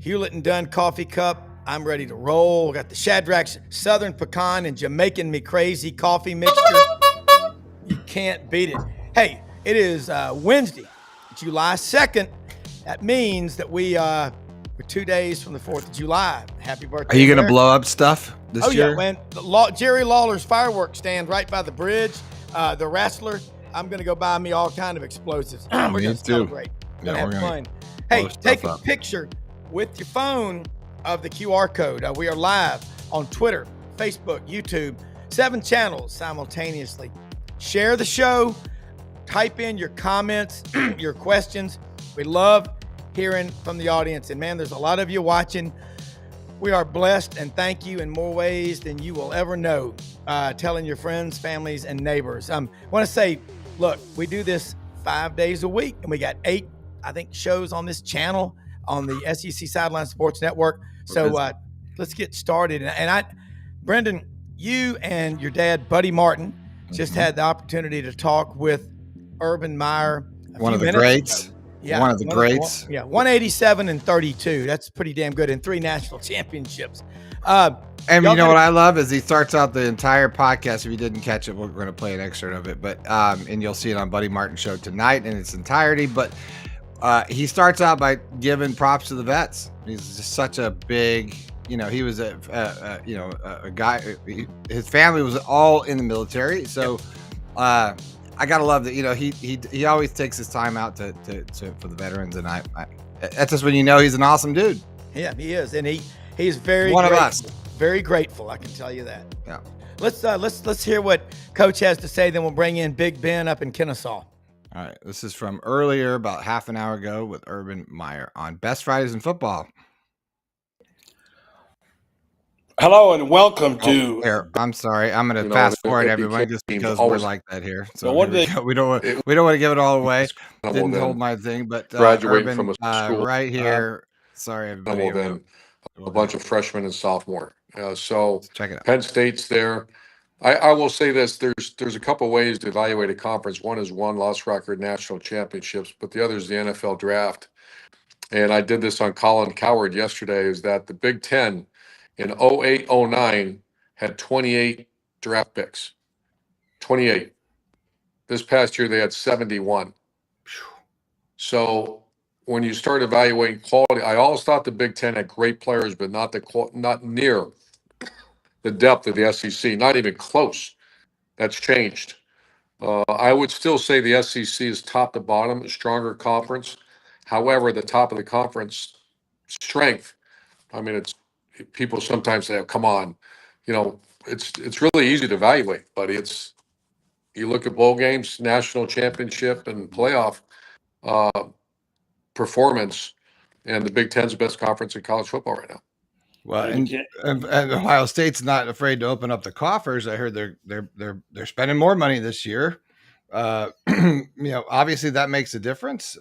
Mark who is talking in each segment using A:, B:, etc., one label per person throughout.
A: Hewlett and Dunn coffee cup. I'm ready to roll. Got the Shadrack's Southern Pecan and Jamaican Me Crazy coffee mixture. You can't beat it. Hey, it is Wednesday, July 2nd. That means that we're 2 days from the 4th of July. Happy birthday.
B: Are you going to blow up stuff this year?
A: Oh, yeah, man. Jerry Lawler's fireworks stand right by the bridge. The wrestler, I'm going to go buy me all kind of explosives. We're going to celebrate. We're going to have fun. Hey, take a picture with your phone of the QR code. We are live on Twitter, Facebook, YouTube, 7 channels simultaneously. Share the show. Type in your comments, your questions. We love hearing from the audience. And, man, there's a lot of you watching. We are blessed, and thank you in more ways than you will ever know, telling your friends, families, and neighbors. I want to say, look, we do this 5 days a week, and we got 8, I think, shows on this channel on the SEC Sidelines Sports Network. So let's get started. And Brendan, you and your dad, Buddy Martin, just had the opportunity to talk with Urban Meyer.
B: One of the greats.
A: Yeah,
B: one of the greats.
A: 187 and 32. That's pretty damn good, and 3 national championships.
B: And you know what I love is he starts out the entire podcast. If you didn't catch it, we're going to play an excerpt of it, but and you'll see it on Buddy Martin's show tonight in its entirety. But he starts out by giving props to the vets. He's just such a big, he was a guy. His family was all in the military, so. I gotta love that. He always takes his time out to for the veterans, and I that's just when he's an awesome dude.
A: Yeah, he is, and he's very
B: one
A: grateful,
B: of us.
A: Very grateful. I can tell you that.
B: Yeah.
A: Let's hear what Coach has to say. Then we'll bring in Big Ben up in Kennesaw.
B: All right, this is from earlier, about half an hour ago, with Urban Meyer on Best Fridays in Football.
C: Hello and welcome to.
B: I'm sorry. I'm going to fast forward everyone just because we're like that here. So we don't want to give it all away. Didn't hold my thing, but
D: graduating
B: Urban,
D: from a school
B: right here. Sorry, everybody.
D: Then a bunch of freshmen and sophomore. So
B: check it out.
D: Penn State's there. I will say this: there's a couple ways to evaluate a conference. One is loss record, national championships, but the other is the NFL draft. And I did this on Colin Cowherd yesterday. Is that the Big Ten in 08-09 had 28 draft picks. 28. This past year they had 71. So when you start evaluating quality, I always thought the Big Ten had great players, but not near the depth of the SEC. Not even close. That's changed. I would still say the SEC is top to bottom, a stronger conference. However, the top of the conference strength, it's people sometimes say, oh, come on, it's really easy to evaluate, but you look at bowl games, national championship, and playoff performance, and the Big Ten's the best conference in college football right now.
B: Well, and Ohio State's not afraid to open up the coffers. I heard they're spending more money this year. Obviously that makes a difference.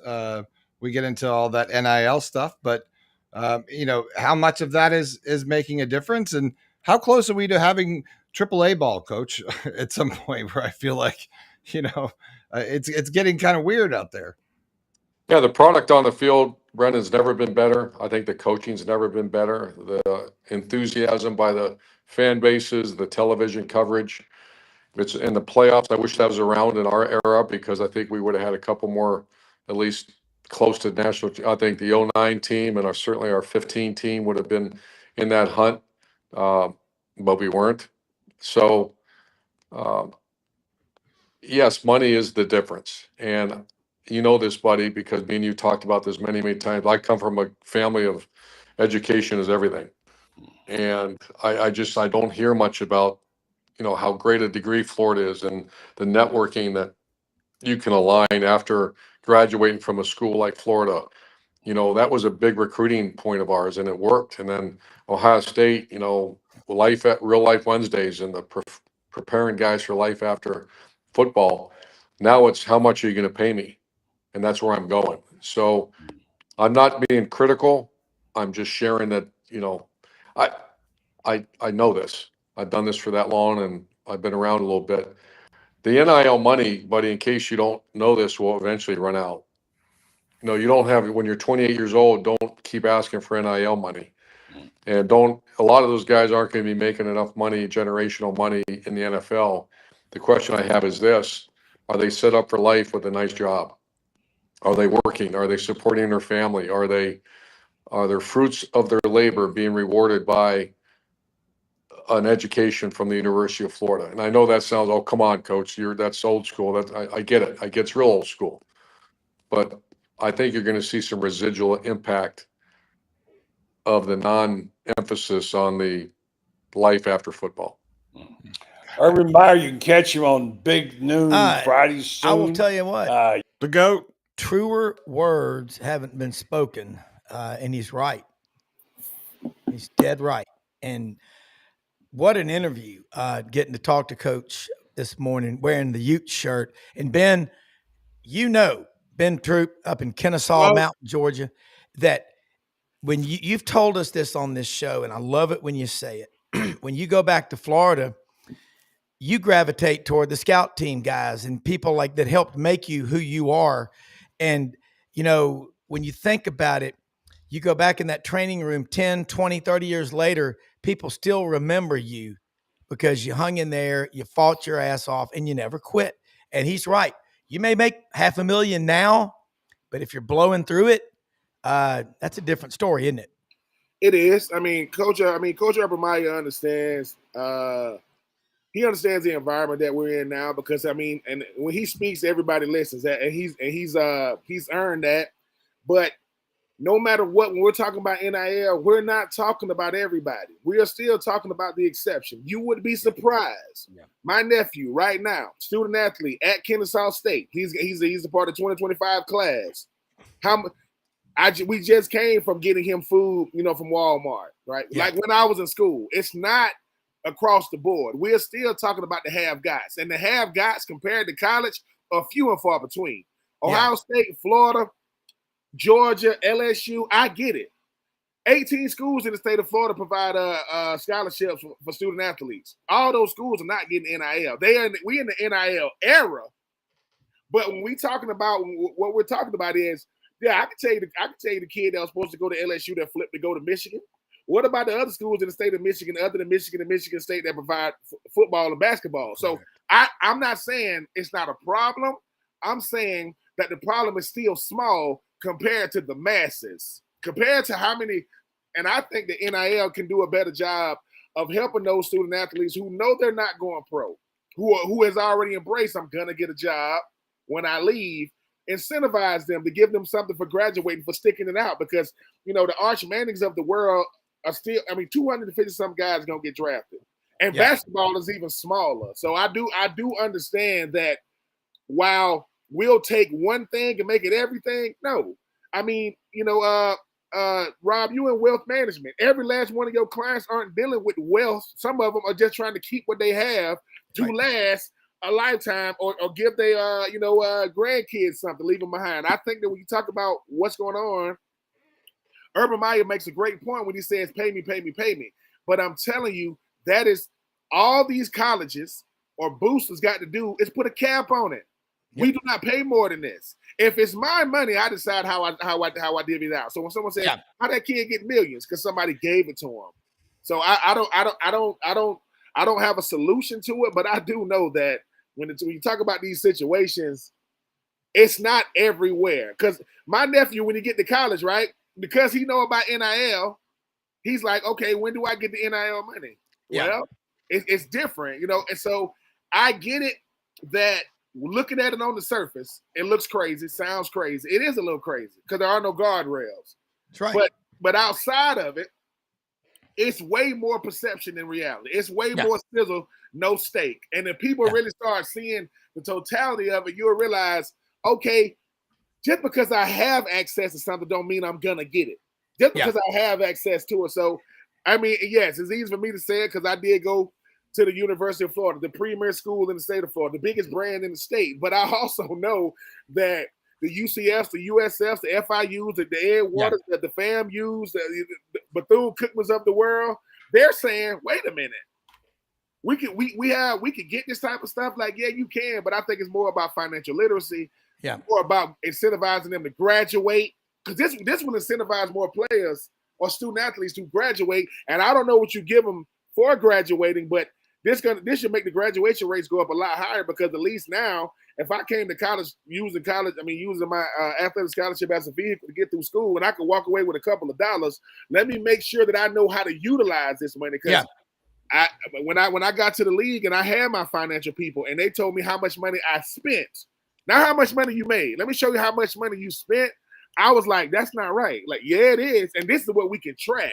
B: We get into all that NIL stuff, but how much of that is making a difference, and how close are we to having AAA ball, Coach, at some point where I feel like, it's getting kind of weird out there.
D: Yeah, the product on the field, Brendan's never been better. I think the coaching's never been better. The enthusiasm by the fan bases, the television coverage. It's in the playoffs. I wish that was around in our era, because I think we would have had a couple more, at least close to national. I think the 09 team and certainly our 15 team would have been in that hunt, but we weren't. So, yes, money is the difference. And you know this, buddy, because me and you talked about this many, many times. I come from a family of education is everything. And I don't hear much about, how great a degree Florida is and the networking that you can align after graduating from a school like Florida. That was a big recruiting point of ours, and it worked. And then Ohio State, real life Wednesdays, and the preparing guys for life after football. Now it's how much are you going to pay me? And that's where I'm going. So I'm not being critical. I'm just sharing that, I know this. I've done this for that long, and I've been around a little bit. The NIL money, buddy, in case you don't know this, will eventually run out. You know, you don't have, when you're 28 years old, don't keep asking for NIL money. And a lot of those guys aren't going to be making enough money, generational money in the NFL. The question I have is this: are they set up for life with a nice job? Are they working? Are they supporting their family? Are there fruits of their labor being rewarded by an education from the University of Florida? And I know that sounds, oh, come on, coach, that's old school. I get it. I get it's real old school. But I think you're going to see some residual impact of the non-emphasis on the life after football.
C: Urban Meyer, you can catch him on Big Noon Fridays soon.
A: I will tell you what.
B: The GOAT.
A: Truer words haven't been spoken, and he's right. He's dead right. And what an interview, getting to talk to Coach this morning, wearing the Ute shirt. And Ben, Ben Troupe up in Kennesaw Mountain, Georgia, that when you've told us this on this show, and I love it when you say it, when you go back to Florida, you gravitate toward the scout team guys and people like that helped make you who you are. And, you know, when you think about it, you go back in that training room 10, 20, 30 years later, people still remember you because you hung in there, you fought your ass off, and you never quit. And he's right. You may make $500,000 now, but if you're blowing through it, that's a different story, isn't it?
E: It is. Coach Urban Meyer understands. He understands the environment that we're in now because and when he speaks, everybody listens. And he's earned that. But no matter what, when we're talking about NIL, we're not talking about everybody. We are still talking about the exception. You would be surprised. Yeah. My nephew, right now, student athlete at Kennesaw State. He's a part of the 2025 class. We just came from getting him food, from Walmart, right? Yeah. Like when I was in school. It's not across the board. We're still talking about the have-gots. And the have-gots compared to college are few and far between. Ohio State, Florida, Georgia, LSU, I get it. 18 schools in the state of Florida provide scholarships for student athletes. All those schools are not getting NIL. We're in the NIL era. But when we're talking about what we're talking about is, I can tell you the kid that was supposed to go to LSU that flipped to go to Michigan. What about the other schools in the state of Michigan, other than Michigan and Michigan State, that provide football and basketball? So I'm not saying it's not a problem. I'm saying that the problem is still small compared to the masses, compared to how many. And I think the NIL can do a better job of helping those student athletes who know they're not going pro, who has already embraced, I'm going to get a job when I leave, incentivize them to give them something for graduating, for sticking it out, because, the Arch Mannings of the world are still, 250-some guys are going to get drafted. And basketball is even smaller. So I do understand that while we'll take one thing and make it everything, no. Rob, you in wealth management. Every last one of your clients aren't dealing with wealth. Some of them are just trying to keep what they have to last a lifetime, or give their grandkids something, leave them behind. I think that when you talk about what's going on, Urban Meyer makes a great point when he says, pay me, pay me, pay me. But I'm telling you, that is all these colleges or boosters got to do is put a cap on it. Yep. We do not pay more than this. If it's my money, I decide how I divvy it out. So when someone says, how that kid get millions? Because somebody gave it to him. So I don't have a solution to it, but I do know that when you talk about these situations, it's not everywhere. Because my nephew, when he get to college, right, because he know about NIL, he's like, okay, when do I get the NIL money? Yeah. Well, it's different, and so I get it that looking at it on the surface, it looks crazy, sounds crazy. It is a little crazy because there are no guardrails.
A: That's right.
E: But outside of it, it's way more perception than reality. It's way more sizzle, no steak. And if people really start seeing the totality of it, you'll realize, okay, just because I have access to something don't mean I'm going to get it. Just because I have access to it. So, yes, it's easy for me to say it because I did go to the University of Florida, the premier school in the state of Florida, the biggest brand in the state. But I also know that the UCFs, the USFs, the FIUs, the Ed Waters, the FAMUs, the Bethune-Cookmans of the world, they're saying, wait a minute. We could get this type of stuff. Like, yeah, you can, but I think it's more about financial literacy.
A: Yeah.
E: More about incentivizing them to graduate, because this will incentivize more players or student athletes to graduate. And I don't know what you give them for graduating, but this should make the graduation rates go up a lot higher, because at least now, if I came to college using my athletic scholarship as a vehicle to get through school, and I could walk away with a couple of dollars, let me make sure that I know how to utilize this money. Because when I got to the league and I had my financial people and they told me how much money I spent, not how much money you made. Let me show you how much money you spent. I was like, that's not right. Like, yeah, it is. And this is what we can track.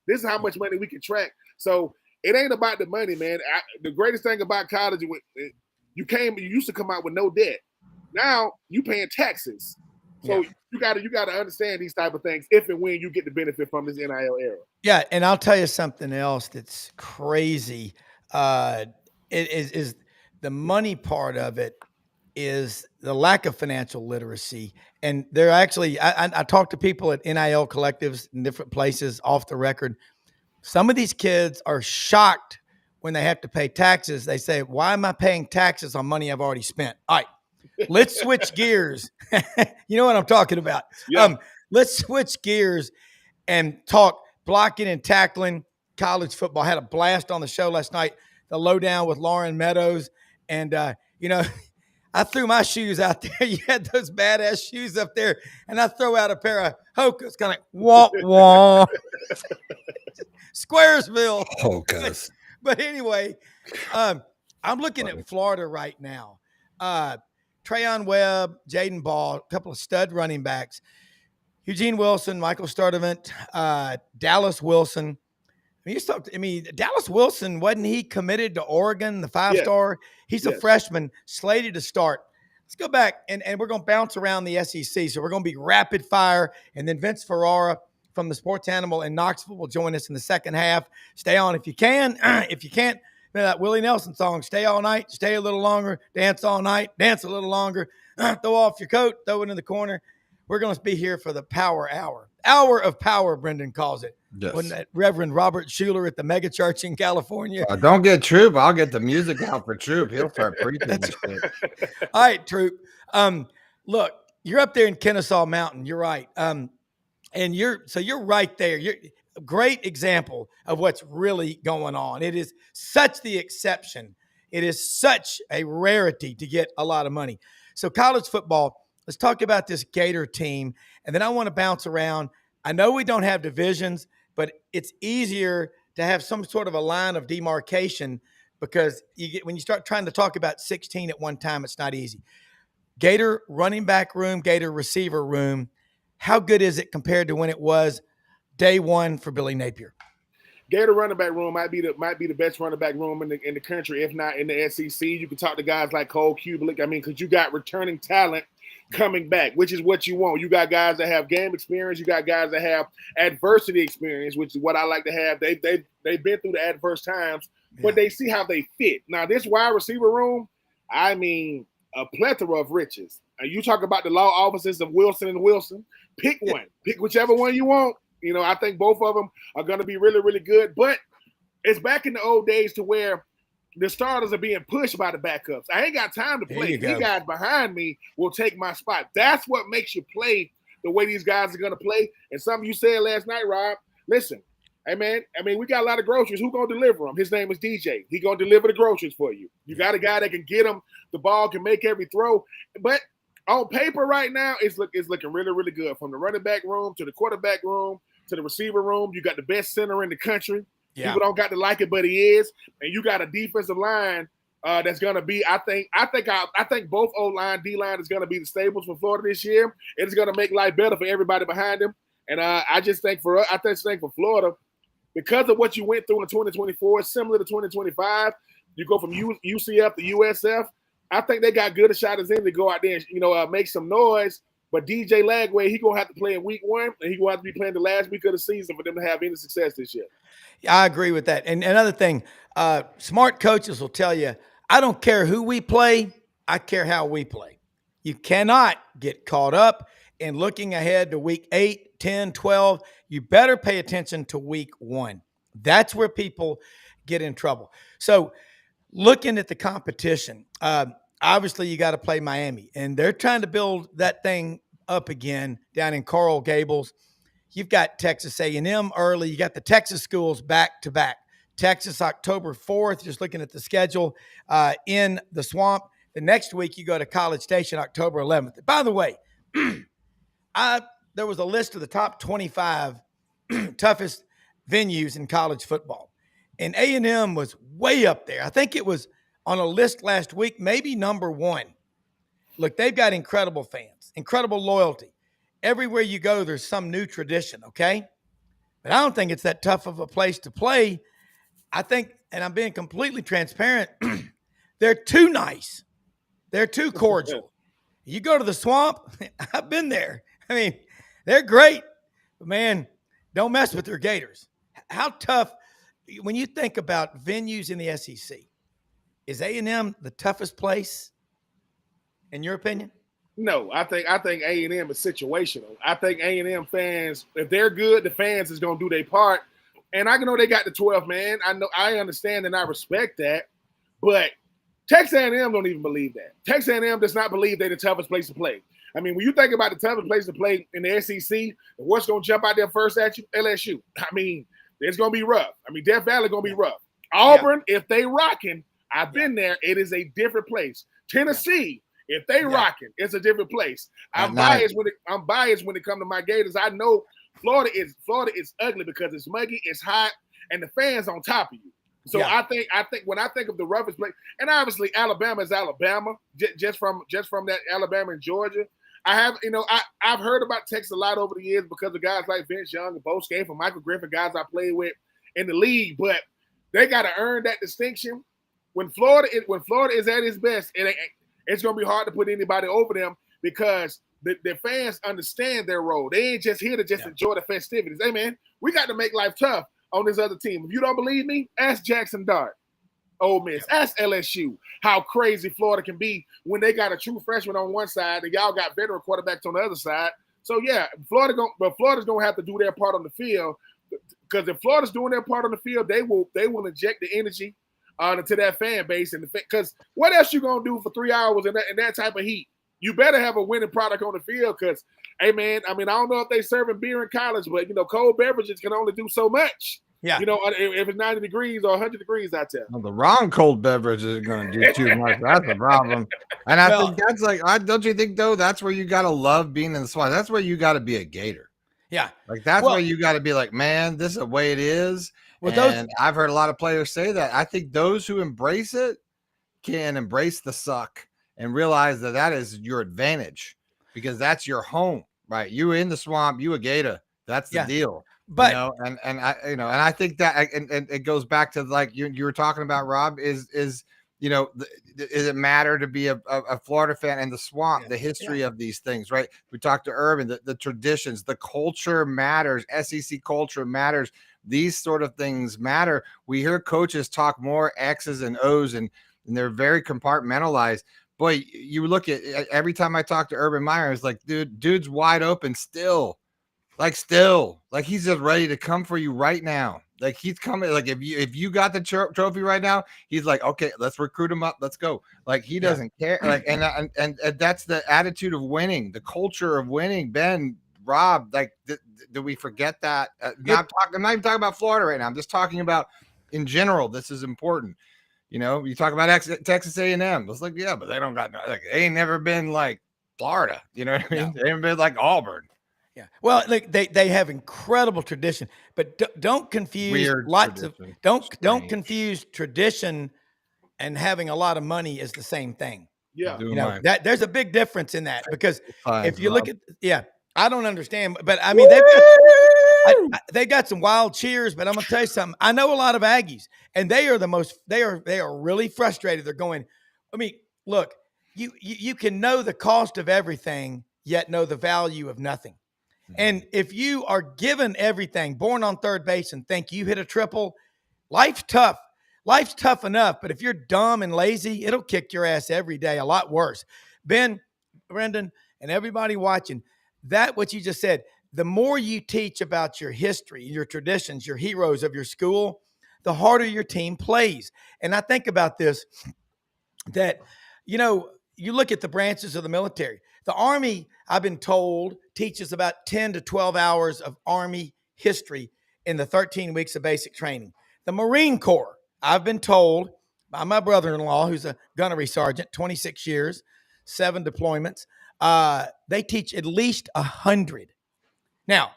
E: This is how much money we can track. So it ain't about the money, man. The greatest thing about college, you used to come out with no debt. Now you paying taxes. So you gotta understand these type of things if and when you get the benefit from this NIL era.
A: Yeah, and I'll tell you something else that's crazy. It is the money part of it is the lack of financial literacy. And they're actually, I talk to people at NIL collectives in different places off the record. Some of these kids are shocked when they have to pay taxes. They say, why am I paying taxes on money I've already spent? All right, let's switch gears. You know what I'm talking about?
E: Yeah.
A: Let's switch gears and talk blocking and tackling college football. I had a blast on the show last night, the lowdown with Lauren Meadows. And, I threw my shoes out there. You had those badass shoes up there, and I throw out a pair of Hokas, kind of wah wah, Squaresville.
B: Hokas.
A: But anyway, I'm looking at Florida right now. Trayon Webb, Jaden Ball, a couple of stud running backs, Eugene Wilson, Michael Sturdivant, Dallas Wilson. Dallas Wilson, wasn't he committed to Oregon, the 5-star? He's a freshman, slated to start. Let's go back, and we're going to bounce around the SEC. So we're going to be rapid fire, and then Vince Ferrara from the Sports Animal in Knoxville will join us in the second half. Stay on if you can. If you can't, that Willie Nelson song, stay all night, stay a little longer, dance all night, dance a little longer, throw off your coat, throw it in the corner. We're going to be here for the Power Hour. Hour of Power, Brendan calls it.
B: Yes.
A: Wasn't that Reverend Robert Schuler at the mega church in California?
B: Don't get Troupe. I'll get the music out for Troupe. He'll start preaching.
A: All right, Troupe. Look, you're up there in Kennesaw Mountain. You're right. And you're right there. You're a great example of what's really going on. It is such the exception. It is such a rarity to get a lot of money. So college football, let's talk about this Gator team. And then I want to bounce around. I know we don't have divisions, but it's easier to have some sort of a line of demarcation, because when you start trying to talk about 16 at one time, it's not easy. Gator running back room, Gator receiver room. How good is it compared to when it was day one for Billy Napier?
E: Gator running back room might be the best running back room in the country, if not in the SEC. You can talk to guys like Cole Kublik. Because you got returning talent coming back, which is what you want. You got guys that have game experience. You got guys that have adversity experience, which is what I like to have. They've been through the adverse times, but they see how they fit. Now, this wide receiver room, a plethora of riches. And you talk about the law offices of Wilson and Wilson. Pick one. Pick whichever one you want. I think both of them are going to be really, really good. But it's back in the old days to where the starters are being pushed by the backups. I ain't got time to play. These guys behind me will take my spot. That's what makes you play the way these guys are going to play. And something you said last night, Rob, listen, hey, man, we got a lot of groceries. Who's going to deliver them? His name is DJ. He's going to deliver the groceries for you. You got a guy that can get them the ball, can make every throw. But on paper right now, it's looking really, really good. From the running back room to the quarterback room to the receiver room, you got the best center in the country. Yeah. People don't got to like it, but he is. And you got a defensive line that's going to be, I think both O-line, D-line is going to be the staples for Florida this year. It's going to make life better for everybody behind him. And I think for Florida, because of what you went through in 2024, similar to 2025, you go from UCF to USF. I think they got good a shot as in to go out there and make some noise. But DJ Lagway, he's going to have to play in week one, and he's going to have to be playing the last week of the season for them to have any success this year.
A: Yeah, I agree with that. And another thing, smart coaches will tell you, I don't care who we play, I care how we play. You cannot get caught up in looking ahead to week 8, 10, 12. You better pay attention to week 1. That's where people get in trouble. So looking at the competition, obviously you got to play Miami, and they're trying to build that thing up again down in Coral Gables. You've got Texas A&M early. You got the Texas schools back to back. Texas October 4th, just looking at the schedule, in the Swamp. The next week you go to College Station October 11th. By the way, there was a list of the top 25 toughest venues in college football, and A&M was way up there. I think it was on a list last week, maybe number one. Look, they've got incredible fans, incredible loyalty. Everywhere you go, there's some new tradition, okay? But I don't think it's that tough of a place to play. I think, and I'm being completely transparent, they're too nice. They're too cordial. You go to the Swamp, I've been there. I mean, they're great. But man, don't mess with their Gators. How tough, when you think about venues in the SEC, is A&M the toughest place, in your opinion?
E: No, I think A&M is situational. I think A&M fans, if they're good, the fans is gonna do their part. And I know they got the 12 man. I understand and I respect that, but Texas A&M don't even believe that. Texas A&M does not believe they're the toughest place to play. I mean, when you think about the toughest place to play in the SEC, what's gonna jump out there first at you? LSU. I mean, it's gonna be rough. I mean, Death Valley gonna be rough. Auburn, if they rocking, I've been there. It is a different place. Tennessee, if they rocking, it's a different place. I'm biased when it comes to my Gators. I know Florida is ugly because it's muggy, it's hot, and the fans on top of you. So I think when I think of the roughest place, and obviously Alabama is Alabama, just from that Alabama and Georgia. I've heard about Texas a lot over the years because of guys like Vince Young and Bo Scaife and Michael Griffin, guys I played with in the league, but they got to earn that distinction. When Florida is at its best, it's going to be hard to put anybody over them because the fans understand their role. They ain't just here to just enjoy the festivities. Hey, man, we got to make life tough on this other team. If you don't believe me, ask Jackson Dart, Ole Miss, ask LSU how crazy Florida can be when they got a true freshman on one side and y'all got veteran quarterbacks on the other side. So, yeah, Florida's going to have to do their part on the field because if Florida's doing their part on the field, they will inject the energy to that fan base. And because what else you going to do for 3 hours in that type of heat? You better have a winning product on the field because, hey, man, I mean, I don't know if they serving beer in college, but, cold beverages can only do so much. Yeah. If it's 90 degrees or 100 degrees out there.
B: Well, the wrong cold beverage is going to do too much. That's the problem. And I think that's don't you think, though, that's where you got to love being in the Swamp. That's where you got to be a Gator.
A: Yeah.
B: Like, that's where you got to be like, man, this is the way it is. And I've heard a lot of players say that. I think those who embrace it can embrace the suck and realize that is your advantage because that's your home, right? You in the Swamp, you a Gator. That's the deal. But I think that and it goes back to like you were talking about, Rob, is does it matter to be a Florida fan and the Swamp, the history of these things, right? We talked to Urban, the traditions, the culture matters, SEC culture matters. These sort of things matter. We hear coaches talk more X's and O's and they're very compartmentalized. Boy, you look at every time I talk to Urban Meyer, it's like, dude's wide open still. Like he's just ready to come for you right now. Like he's coming. Like if you got the trophy right now, he's like, okay, let's recruit him up. Let's go. Like he doesn't care. Like and that's the attitude of winning, the culture of winning. Ben, Rob, like do we forget that? I'm not even talking about Florida right now. I'm just talking about in general. This is important. You talk about Texas A&M. It's like, yeah, but they don't got they ain't never been like Florida. You know what I mean? They ain't been like Auburn.
A: Yeah. Well, they have incredible tradition, but don't confuse don't confuse tradition and having a lot of money is the same thing.
E: Yeah.
A: That there's a big difference in that because if you look at I don't understand, but I mean they got some wild cheers, but I'm gonna tell you something. I know a lot of Aggies, and they are really frustrated. They're going, I mean, look, you can know the cost of everything, yet know the value of nothing. And if you are given everything, born on third base and think you hit a triple, life's tough. Life's tough enough, but if you're dumb and lazy, it'll kick your ass every day, a lot worse. Ben, Brendan, and everybody watching, what you just said, the more you teach about your history, your traditions, your heroes of your school, the harder your team plays. And I think about this, that, you look at the branches of the military. The Army, I've been told, teaches about 10 to 12 hours of Army history in the 13 weeks of basic training. The Marine Corps, I've been told by my brother-in-law, who's a gunnery sergeant, 26 years, 7 deployments, they teach at least 100. Now,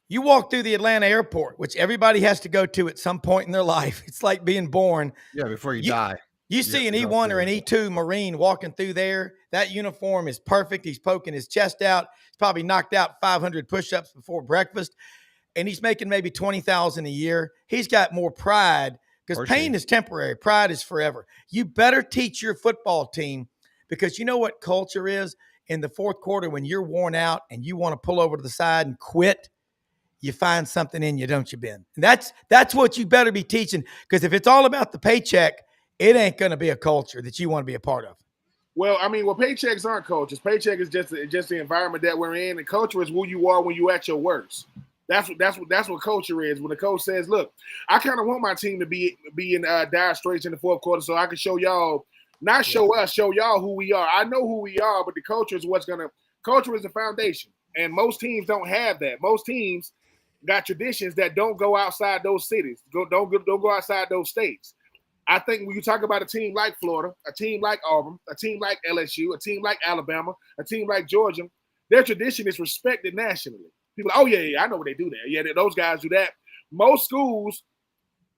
A: you walk through the Atlanta airport, which everybody has to go to at some point in their life. It's like being born.
B: Yeah, before you die.
A: You see an E1 or an E2 Marine walking through there. That uniform is perfect. He's poking his chest out. He's probably knocked out 500 push-ups before breakfast, and he's making maybe $20,000 a year. He's got more pride because pain is temporary. Pride is forever. You better teach your football team, because you know what culture is? In the fourth quarter, when you're worn out and you want to pull over to the side and quit, you find something in you, don't you, Ben? And that's what you better be teaching, because if it's all about the paycheck, it ain't going to be a culture that you want to be a part of.
E: Well, paychecks aren't cultures. Paycheck is just the environment that we're in, and culture is who you are when you're at your worst. That's what culture is. When the coach says, "Look, I kind of want my team to be in dire straits in the fourth quarter, so I can show y'all, not show us, show y'all who we are. I know who we are, but the culture is culture is the foundation, and most teams don't have that. Most teams got traditions that don't go outside those cities, don't go outside those states. I think when you talk about a team like Florida, a team like Auburn, a team like LSU, a team like Alabama, a team like Georgia, their tradition is respected nationally. People are like, oh, yeah, I know what they do there. Yeah, those guys do that. Most schools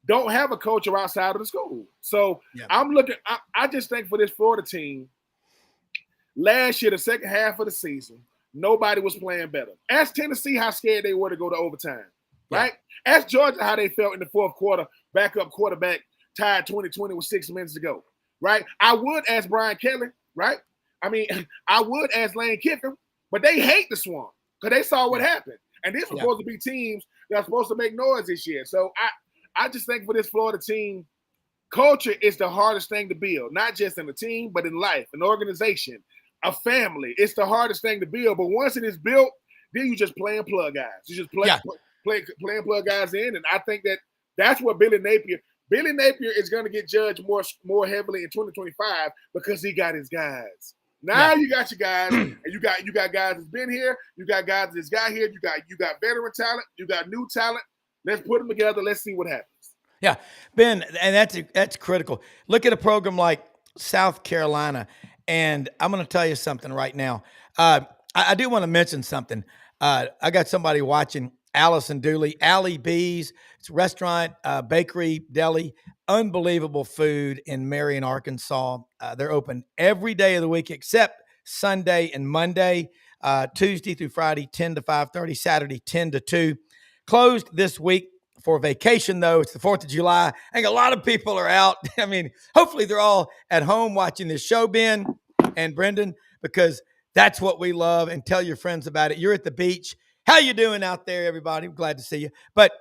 E: don't have a culture outside of the school. So I just think for this Florida team, last year, the second half of the season, nobody was playing better. Ask Tennessee how scared they were to go to overtime, right? Ask Georgia how they felt in the fourth quarter, backup quarterback, tied 20-20 with 6 minutes to go, right? I would ask Brian Kelly, right? I would ask Lane Kiffin, but they hate the Swamp because they saw what happened. And this was supposed to be teams that are supposed to make noise this year. So I just think for this Florida team, culture is the hardest thing to build, not just in a team, but in life, an organization, a family. It's the hardest thing to build. But once it is built, then you just play and plug guys. You just play and plug guys in. And I think that's what Billy Napier is going to get judged more heavily in 2025 because he got his guys. Now you got your guys, and you got guys that's been here. You got guys that's got here. You got veteran talent. You got new talent. Let's put them together. Let's see what happens.
A: Yeah, Ben, and that's critical. Look at a program like South Carolina, and I'm going to tell you something right now. I do want to mention something. I got somebody watching. Allison Dooley, Allie B's. It's a restaurant, bakery, deli, unbelievable food in Marion, Arkansas. They're open every day of the week except Sunday and Monday, Tuesday through Friday, 10 to 5:30, Saturday, 10 to 2. Closed this week for vacation, though. It's the 4th of July. I think a lot of people are out. Hopefully they're all at home watching this show, Ben and Brendan, because that's what we love. And tell your friends about it. You're at the beach. How you doing out there, everybody? I'm glad to see you. But,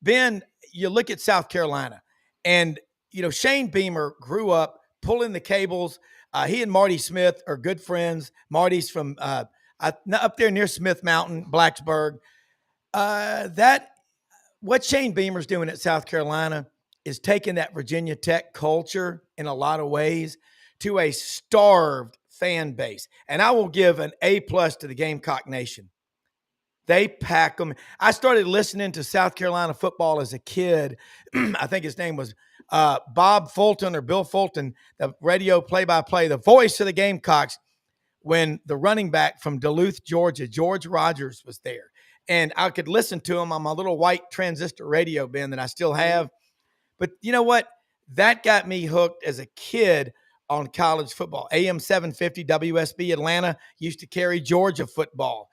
A: Ben, you look at South Carolina, and, Shane Beamer grew up pulling the cables. He and Marty Smith are good friends. Marty's from up there near Smith Mountain, Blacksburg. What Shane Beamer's doing at South Carolina is taking that Virginia Tech culture in a lot of ways to a starved fan base. And I will give an A+ to the Gamecock Nation. They pack them. I started listening to South Carolina football as a kid. I think his name was Bob Fulton or Bill Fulton, the radio play-by-play, the voice of the Gamecocks, when the running back from Duluth, Georgia, George Rogers, was there. And I could listen to him on my little white transistor radio, Ben, that I still have. But you know what? That got me hooked as a kid on college football. AM 750 WSB Atlanta used to carry Georgia football,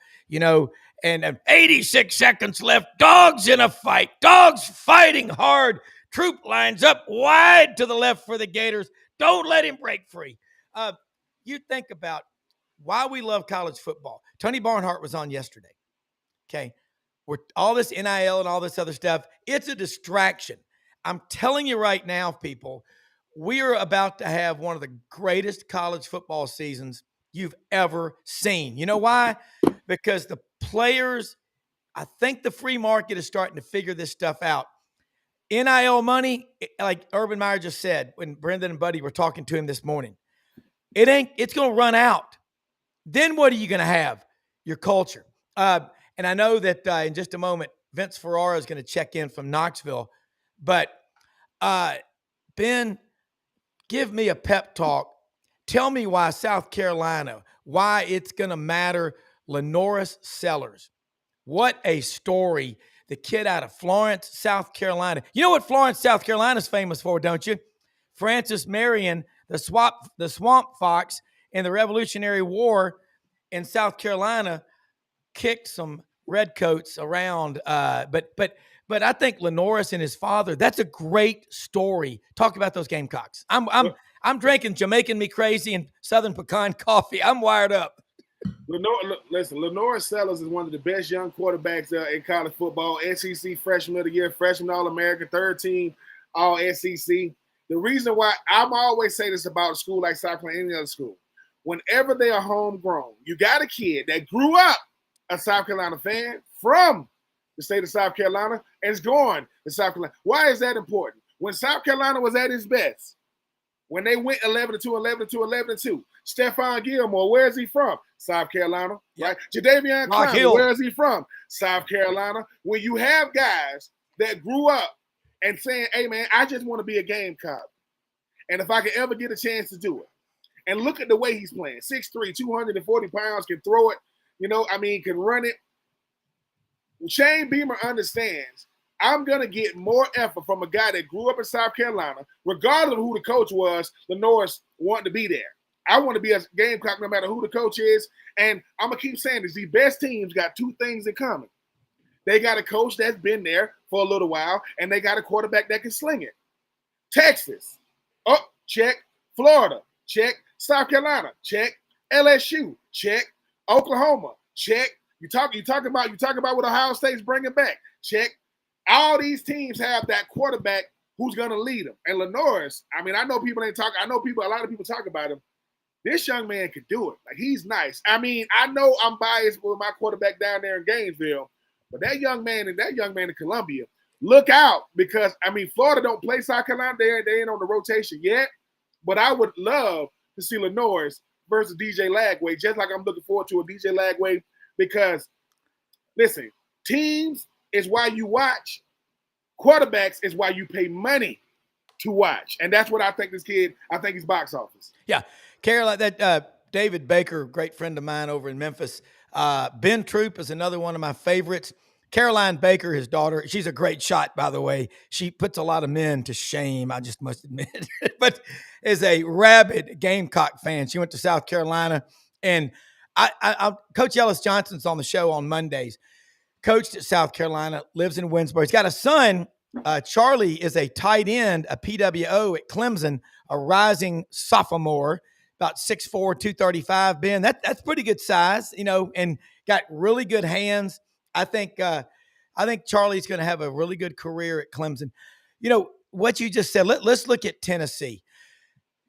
A: and 86 seconds left. Dogs in a fight. Dogs fighting hard. Troupe lines up wide to the left for the Gators. Don't let him break free. You think about why we love college football. Tony Barnhart was on yesterday. Okay. All this NIL and all this other stuff, it's a distraction. I'm telling you right now, people, we are about to have one of the greatest college football seasons you've ever seen. You know why? Because the players, I think the free market is starting to figure this stuff out. NIL money, like Urban Meyer just said when Brendan and Buddy were talking to him this morning, It's going to run out. Then what are you going to have? Your culture. And I know that in just a moment, Vince Ferrara is going to check in from Knoxville. But Ben, give me a pep talk. Tell me why South Carolina, why it's going to matter. Lenoris Sellers. What a story. The kid out of Florence, South Carolina. You know what Florence, South Carolina is famous for, don't you? Francis Marion, the swamp fox in the Revolutionary War in South Carolina, kicked some redcoats around. But I think Lenoris and his father, that's a great story. Talk about those Gamecocks. I'm drinking Jamaican Me Crazy and Southern Pecan coffee. I'm wired up.
E: Lenoris Sellers is one of the best young quarterbacks in college football. SEC Freshman of the Year, Freshman All-American, third team All-SEC. The reason why I'm always say this about a school like South Carolina, any other school, whenever they are homegrown, you got a kid that grew up a South Carolina fan from the state of South Carolina and is going to South Carolina. Why is that important? When South Carolina was at its best, when they went 11-2, 11-2, Stephon Gilmore, where is he from? South Carolina, right? Jadeveon Clowney, where is he from? South Carolina. When you have guys that grew up and saying, hey, man, I just want to be a Gamecock. And if I could ever get a chance to do it. And look at the way he's playing. 6'3", 240 pounds, can throw it, can run it. Shane Beamer understands I'm going to get more effort from a guy that grew up in South Carolina, regardless of who the coach was. Lenoris wanted to be there. I want to be a Gamecock no matter who the coach is. And I'm going to keep saying this. These best teams got two things in common. They got a coach that's been there for a little while, and they got a quarterback that can sling it. Texas, check. Florida, check. South Carolina, check. LSU, check. Oklahoma, check. You talk about what Ohio State's bringing back, check. All these teams have that quarterback who's going to lead them. And Lenoris, I know people ain't talking. A lot of people talk about him. This young man could do it. Like, he's nice. I know I'm biased with my quarterback down there in Gainesville, but that young man in Columbia, look out, because Florida don't play South Carolina. They ain't on the rotation yet. But I would love to see Lenoris versus DJ Lagway, just like I'm looking forward to a DJ Lagway, because listen, teams is why you watch. Quarterbacks is why you pay money to watch. And that's what I think he's box office.
A: Yeah. Carolina, that David Baker, great friend of mine over in Memphis. Ben Troupe is another one of my favorites. Caroline Baker, his daughter, she's a great shot, by the way. She puts a lot of men to shame, I just must admit, but is a rabid Gamecock fan. She went to South Carolina, and Coach Ellis Johnson's on the show on Mondays. Coached at South Carolina, lives in Winsboro. He's got a son. Charlie is a tight end, a PWO at Clemson, a rising sophomore, about 6'4", 235. Ben, that's pretty good size, and got really good hands. I think Charlie's going to have a really good career at Clemson. What you just said, let's look at Tennessee.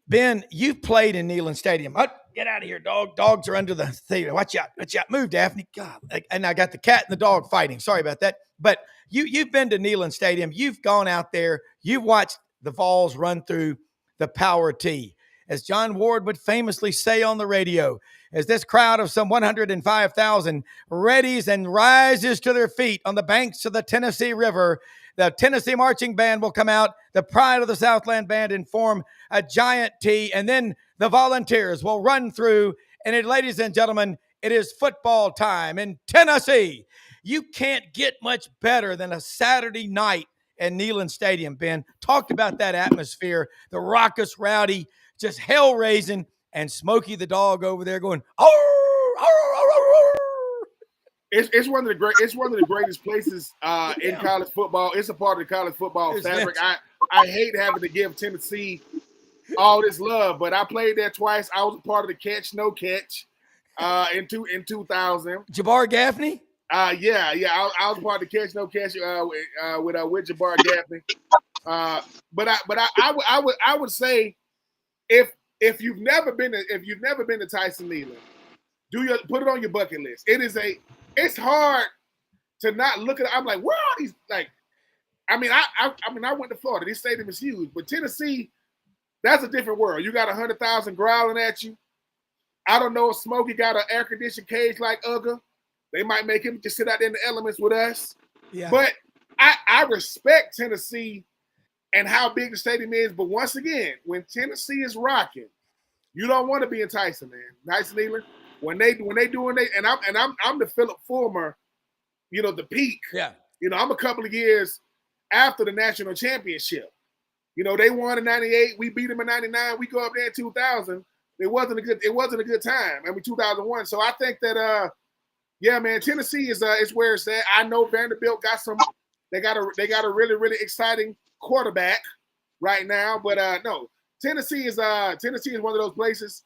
A: Ben, you've played in Neyland Stadium. Get out of here, dog. Dogs are under the thing. Watch out. Move, Daphne. God. And I got the cat and the dog fighting. Sorry about that. But you've been to Neyland Stadium. You've gone out there. You've watched the Vols run through the Power T. As John Ward would famously say on the radio, as this crowd of some 105,000 readies and rises to their feet on the banks of the Tennessee River, the Tennessee Marching Band will come out, the Pride of the Southland Band, and form a giant T, and then the Volunteers will run through, and ladies and gentlemen, it is football time in Tennessee. You can't get much better than a Saturday night at Neyland Stadium, Ben. Talked about that atmosphere, the raucous, rowdy, just hell-raising, and Smokey the dog over there going,
E: It's one of the greatest places in college football. It's a part of the college football fabric. I hate having to give Tennessee all this love, but I played there twice. I was a part of the Catch No Catch in 2000.
A: Jabbar Gaffney?
E: Yeah. I was part of the Catch No Catch with Jabbar Gaffney. But I would say if you've never been to Tyson Neyland, put it on your bucket list. It's hard to not look at it. I'm like, where are these? Like, I went to Florida. This stadium is huge, but Tennessee, That's a different world. You got 100,000 growling at you. I don't know if Smokey got an air-conditioned cage like Uga. They might make him just sit out there in the elements with us. Yeah. But I respect Tennessee and how big the stadium is. But once again, when Tennessee is rocking, you don't want to be in Tyson, man. Nice Nealon. When they doing they and I'm the Philip Fulmer, the peak.
A: Yeah.
E: I'm a couple of years after the national championship. They won in '98. We beat them in '99. We go up there in 2000. It wasn't a good time. 2001. So I think that yeah, man, Tennessee is where it's at. I know Vanderbilt got some. They got a really, really exciting quarterback right now. But no, Tennessee is one of those places.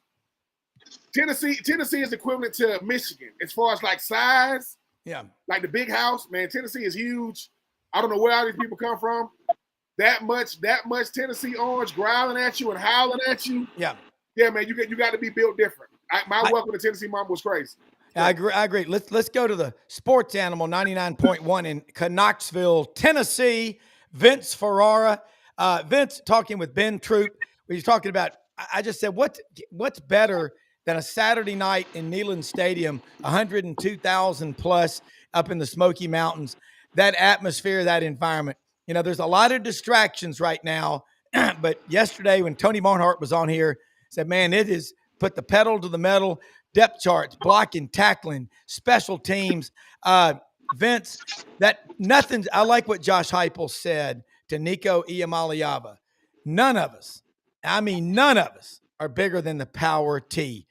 E: Tennessee is equivalent to Michigan as far as like size.
A: Yeah. Like
E: the big house, man. Tennessee is huge. I don't know where all these people come from. That much Tennessee orange growling at you and howling at you.
A: Yeah.
E: Yeah, man, you got to be built different. My welcome to Tennessee mom was crazy.
A: I agree. Let's go to the Sports Animal 99.1 in Knoxville, Tennessee. Vince Ferrara. Vince talking with Ben Troupe. We were talking about, I just said, what's better than a Saturday night in Neyland Stadium, 102,000 plus up in the Smoky Mountains, that atmosphere, that environment. There's a lot of distractions right now, but yesterday when Tony Barnhart was on here, said, man, it is put the pedal to the metal, depth charts, blocking, tackling, special teams. Vince, I like what Josh Heupel said to Nico Iamaleava. None of us are bigger than the Power T.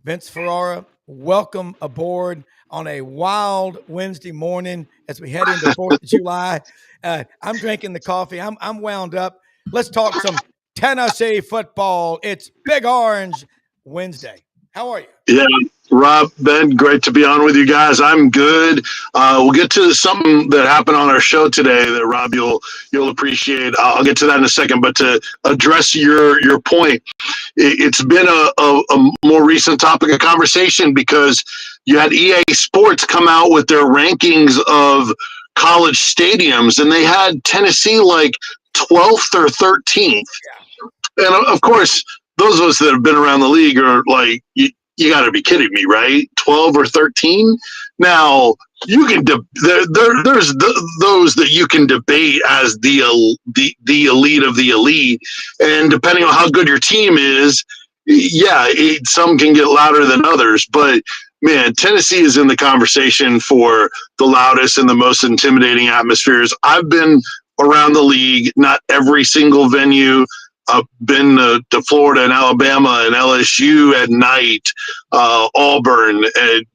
A: Vince Ferrara, welcome aboard on a wild Wednesday morning as we head into 4th of July. I'm drinking the coffee. I'm wound up. Let's talk some Tennessee football. It's Big Orange Wednesday. How are you?
F: Yeah, Rob, Ben, great to be on with you guys. I'm good. We'll get to something that happened on our show today that, Rob, you'll appreciate. I'll get to that in a second. But to address your point, it's been a more recent topic of conversation because you had EA Sports come out with their rankings of college stadiums, and they had Tennessee like 12th or 13th. Yeah. And, of course, those of us that have been around the league are like, you got to be kidding me, right? 12 or 13. Now you can there's those that you can debate as the elite of the elite, and depending on how good your team is, yeah, some can get louder than others. But man, Tennessee is in the conversation for the loudest and the most intimidating atmospheres. I've been around the league, not every single venue. I've been to Florida and Alabama and LSU at night, Auburn. And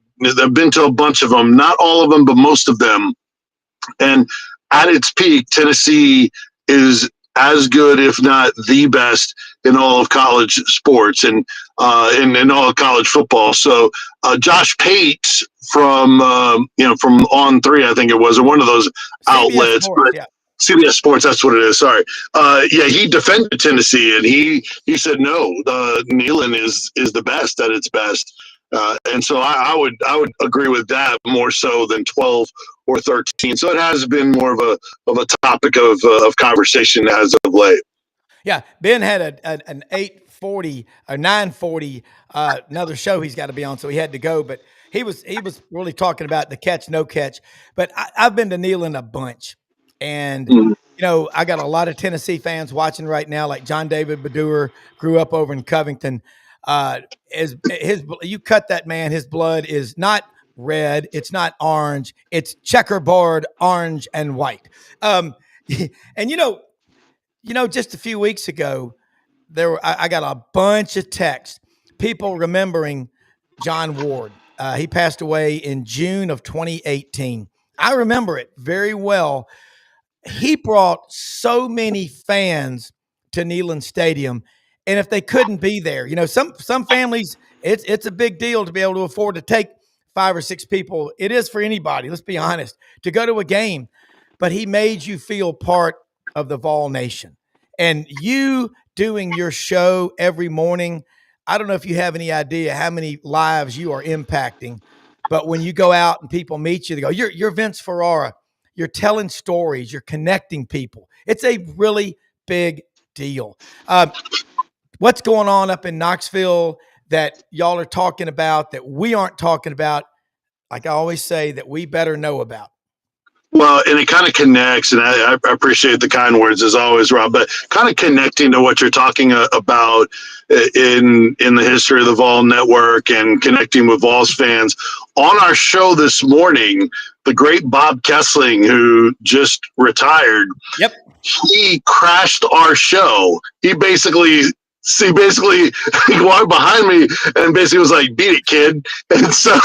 F: I've been to a bunch of them, not all of them, but most of them. And at its peak, Tennessee is as good, if not the best, in all of college sports and in all of college football. So Josh Pate from On3, I think it was, or one of those outlets.
A: Sports, yeah.
F: CBS Sports, that's what it is. Sorry. Yeah, he defended Tennessee, and he said no. Neyland is the best at its best, and so I would agree with that more so than 12 or 13. So it has been more of a topic of conversation as of late.
A: Yeah, Ben had an 8:40 or 9:40 another show he's got to be on, so he had to go. But he was really talking about the catch no catch. But I've been to Neyland a bunch. And, I got a lot of Tennessee fans watching right now, like John David Badur grew up over in Covington. You cut that man, his blood is not red. It's not orange. It's checkerboard, orange and white. And, just a few weeks ago, I got a bunch of texts, people remembering John Ward. He passed away in June of 2018. I remember it very well. He brought so many fans to Neyland Stadium, and if they couldn't be there, some families, it's a big deal to be able to afford to take 5 or 6 people. It is for anybody, let's be honest, to go to a game. But he made you feel part of the Vol Nation. And you doing your show every morning, I don't know if you have any idea how many lives you are impacting, but when you go out and people meet you, they go, you're Vince Ferrara. You're telling stories. You're connecting people. It's a really big deal. what's going on up in Knoxville that y'all are talking about that we aren't talking about? Like I always say, that we better know about.
F: Well, and it kind of connects, and I appreciate the kind words as always, Rob, but kind of connecting to what you're talking about in the history of the Vol Network and connecting with Vols fans. On our show this morning, the great Bob Kessling, who just retired, he crashed our show. He basically he walked behind me and basically was like, "Beat it, kid." And so,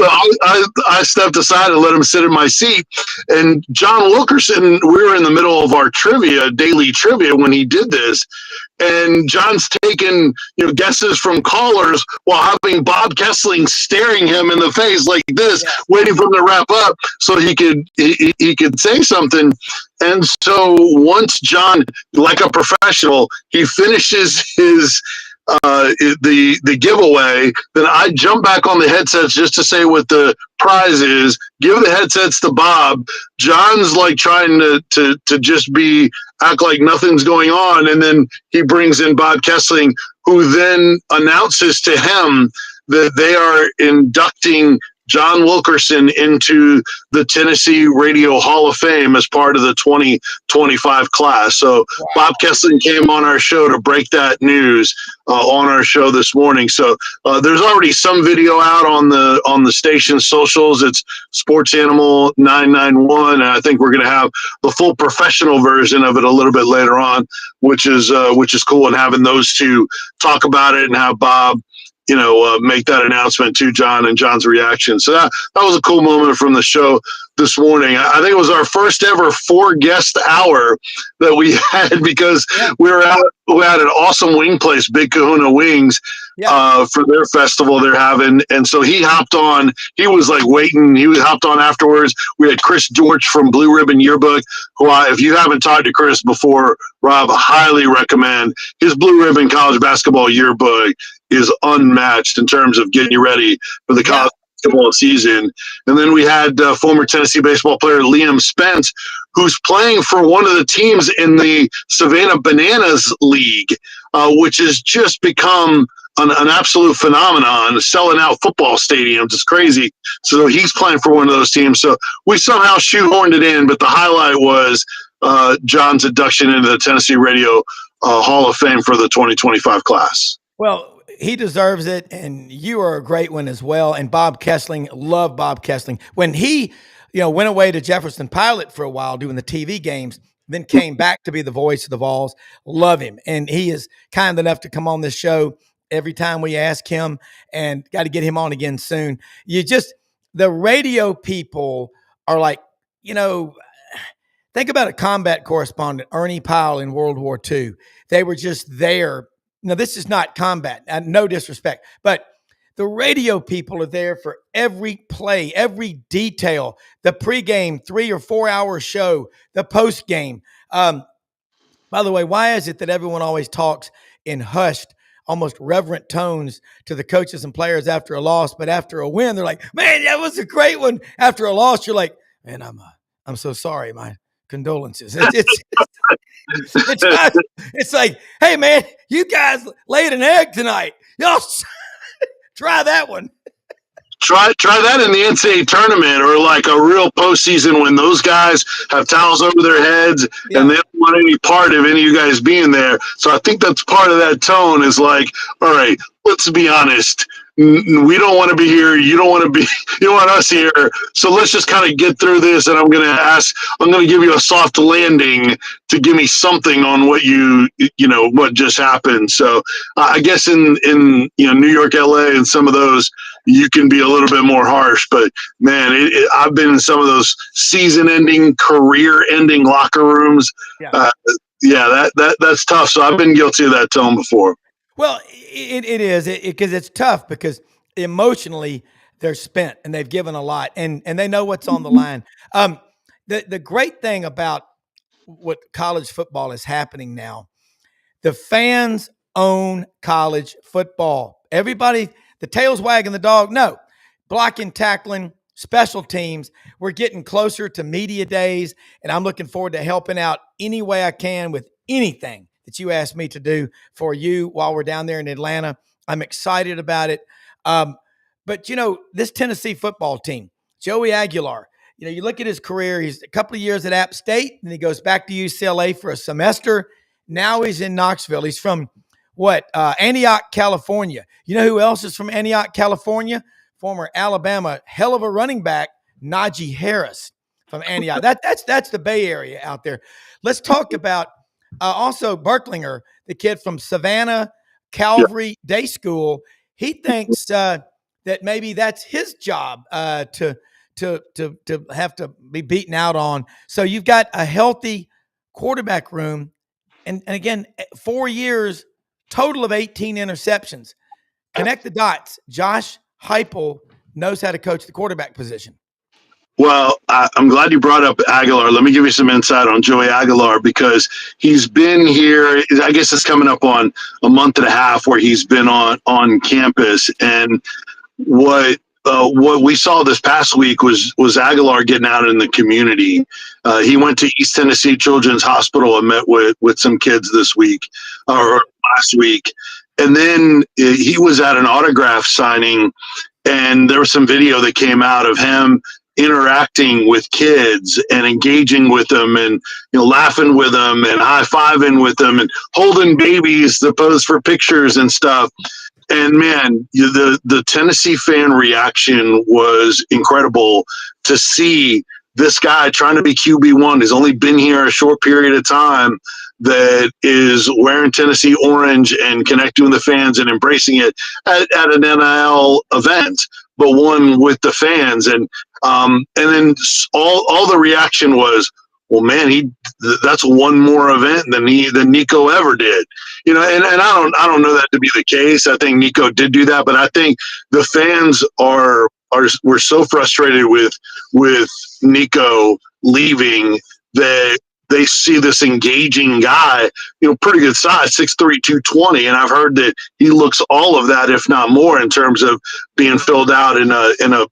F: I stepped aside and let him sit in my seat. And John Wilkerson, we were in the middle of our daily trivia when he did this. And John's taking, guesses from callers while having Bob Kessling staring him in the face like this, waiting for him to wrap up so he could say something. And so once John, like a professional, he finishes his the giveaway, then I jump back on the headsets just to say what the prize is, give the headsets to Bob. John's like trying to just act like nothing's going on, and then he brings in Bob Kessling, who then announces to him that they are inducting John Wilkerson into the Tennessee Radio Hall of Fame as part of the 2025 class. So Bob Kessling came on our show to break that news on our show this morning. So there's already some video out on the station's socials. It's Sports Animal 991, and I think we're going to have the full professional version of it a little bit later on, which is cool. And having those two talk about it and have Bob make that announcement to John and John's reaction. So that was a cool moment from the show this morning. I think it was our first ever 4-guest hour that we had because we had an awesome wing place, Big Kahuna Wings, for their festival they're having. And so he hopped on. He was like waiting. He hopped on afterwards. We had Chris George from Blue Ribbon Yearbook, who if you haven't talked to Chris before, Rob, highly recommend. His Blue Ribbon College Basketball Yearbook is unmatched in terms of getting you ready for the college basketball season. And then we had former Tennessee baseball player Liam Spence, who's playing for one of the teams in the Savannah Bananas League, which has just become an absolute phenomenon, selling out football stadiums. It's crazy. So he's playing for one of those teams. So we somehow shoehorned it in, but the highlight was John's induction into the Tennessee Radio Hall of Fame for the 2025 class.
A: Well, he deserves it, and you are a great one as well. And Bob Kessling, love Bob Kessling. When he, went away to Jefferson Pilot for a while doing the TV games, then came back to be the voice of the Vols, love him. And he is kind enough to come on this show every time we ask him, and got to get him on again soon. The radio people are like, think about a combat correspondent, Ernie Pyle in World War II. They were just there. Now, this is not combat, no disrespect, but the radio people are there for every play, every detail, the pregame 3 or 4 hour show, the postgame. By the way, why is it that everyone always talks in hushed, almost reverent tones to the coaches and players after a loss, but after a win, they're like, "Man, that was a great one." After a loss, you're like, "Man, I'm so sorry. My condolences." It's like, "Hey, man, you guys laid an egg tonight. Y'all try that one."
F: Try that in the NCAA tournament, or like a real postseason when those guys have towels over their heads and they don't want any part of any of you guys being there. So I think that's part of that tone is like, all right, let's be honest. We don't want to be here. You don't want us here. So let's just kind of get through this. And I'm going to give you a soft landing to give me something on what what just happened. So I guess in New York, LA, and some of those, you can be a little bit more harsh, but man, I've been in some of those season-ending, career-ending locker rooms. That's tough. So I've been guilty of that tone before.
A: Well, it is because it's tough because emotionally they're spent and they've given a lot and they know what's on the line. The great thing about what college football is happening now, the fans own college football. Everybody, the tail's wagging the dog. No, blocking, tackling, special teams. We're getting closer to media days, and I'm looking forward to helping out any way I can with anything that you asked me to do for you while we're down there in Atlanta. I'm excited about it. But, this Tennessee football team, Joey Aguilar, you look at his career, he's a couple of years at App State, and he goes back to UCLA for a semester. Now he's in Knoxville. He's from Antioch, California. You know who else is from Antioch, California? Former Alabama hell of a running back, Najee Harris from Antioch. That's the Bay Area out there. Let's talk about also Berklinger, the kid from Savannah Calvary Day School. He thinks that maybe that's his job to have to be beaten out on. So you've got a healthy quarterback room, and again, 4 years, total of 18 interceptions. Connect the dots. Josh Heupel knows how to coach the quarterback position.
F: Well, I'm glad you brought up Aguilar. Let me give you some insight on Joey Aguilar, because he's been here. I guess it's coming up on a month and a half where he's been on campus. And what we saw this past week was Aguilar getting out in the community. He went to East Tennessee Children's Hospital and met with some kids this week or last week. And then he was at an autograph signing, and there was some video that came out of him interacting with kids and engaging with them, and laughing with them and high-fiving with them and holding babies to pose for pictures and stuff. And man, the Tennessee fan reaction was incredible to see this guy trying to be QB1. He's only been here a short period of time, that is wearing Tennessee orange and connecting with the fans and embracing it at an NIL event, but one with the fans. And then all the reaction was, well, man, that's one more event than Nico ever did, and I don't know that to be the case. I think Nico did do that, but I think the fans were so frustrated with Nico leaving that they see this engaging guy, pretty good size, 6'3", 220. And I've heard that he looks all of that, if not more, in terms of being filled out in a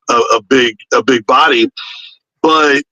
F: big body, but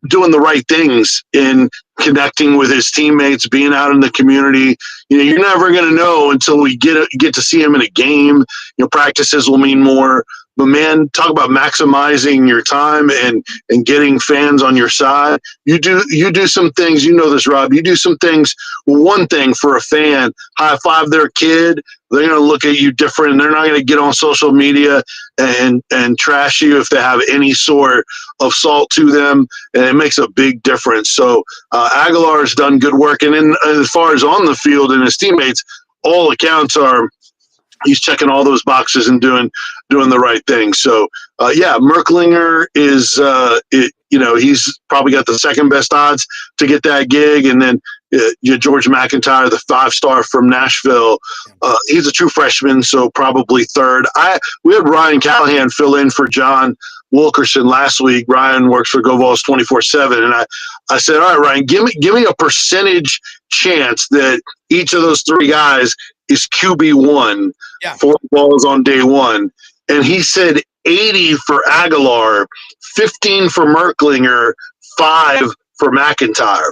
F: doing the right things in connecting with his teammates, being out in the community. You're never going to know until we get to see him in a game. Practices will mean more. But man, talk about maximizing your time and getting fans on your side. You do some things, this, Rob. You do some things. One thing for a fan, high five their kid, they're going to look at you different. They're not going to get on social media and trash you if they have any sort of salt to them, and it makes a big difference. So Aguilar has done good work, and as far as on the field and his teammates, all accounts are he's checking all those boxes and doing the right thing. So Merklinger is he's probably got the second best odds to get that gig, and then George McIntyre, the 5-star from Nashville, he's a true freshman, so probably third. We had Ryan Callahan fill in for John Wilkerson last week. Ryan works for GoVols 24/7, and I said, all right, Ryan, give me a percentage chance that each of those three guys is QB1, 4 balls on day one. And he said 80 for Aguilar, 15 for Merklinger, 5 for McIntyre.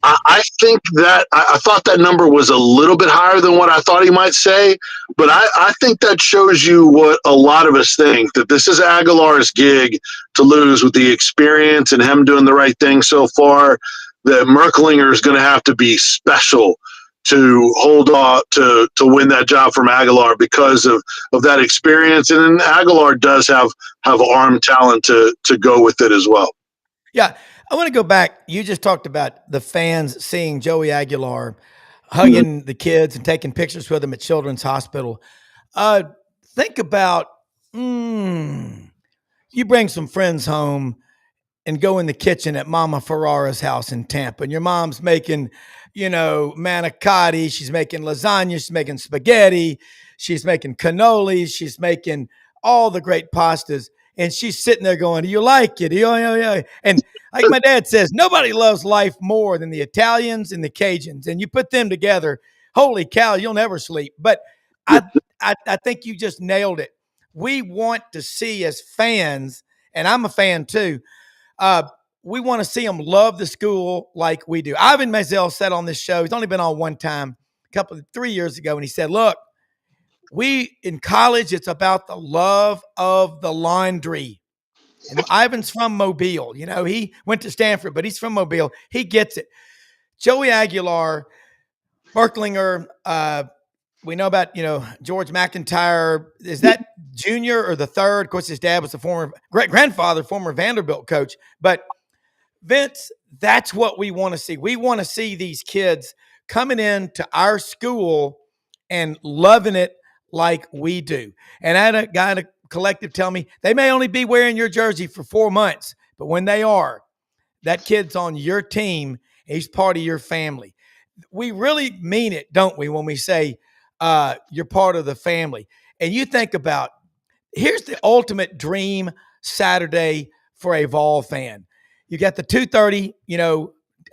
F: I think that I thought that number was a little bit higher than what I thought he might say, but I think that shows you what a lot of us think, that this is Aguilar's gig to lose with the experience and him doing the right thing so far, that Merklinger is going to have to be special to hold on to win that job from Aguilar because of that experience. And then Aguilar does have arm talent to go with it as well.
A: Yeah. I want to go back. You just talked about the fans seeing Joey Aguilar hugging the kids and taking pictures with them at Children's Hospital. Think about, you bring some friends home and go in the kitchen at Mama Ferrara's house in Tampa, and your mom's making, manicotti. She's making lasagna. She's making spaghetti. She's making cannolis. She's making all the great pastas. And she's sitting there going, do you like it? Yeah. And like my dad says, nobody loves life more than the Italians and the Cajuns. And you put them together, holy cow, you'll never sleep. But I think you just nailed it. We want to see as fans, and I'm a fan too, we want to see them love the school like we do. Ivan Maisel said on this show, he's only been on one time, 3 years ago, and he said, look, we in college, it's about the love of the laundry. And Ivan's from Mobile. You know, he went to Stanford, but he's from Mobile. He gets it. Joey Aguilar, Berklinger, we know about, George McIntyre. Is that junior or the third? Of course, his dad was the former great-grandfather, former Vanderbilt coach. But Vince, that's what we want to see. We want to see these kids coming into our school and loving it like we do. And I had a guy in a collective tell me they may only be wearing your jersey for 4 months, but when they are, that kid's on your team. He's part of your family. We really mean it, don't we, when we say you're part of the family. And you think about, here's the ultimate dream Saturday for a Vol fan. You got the 2:30,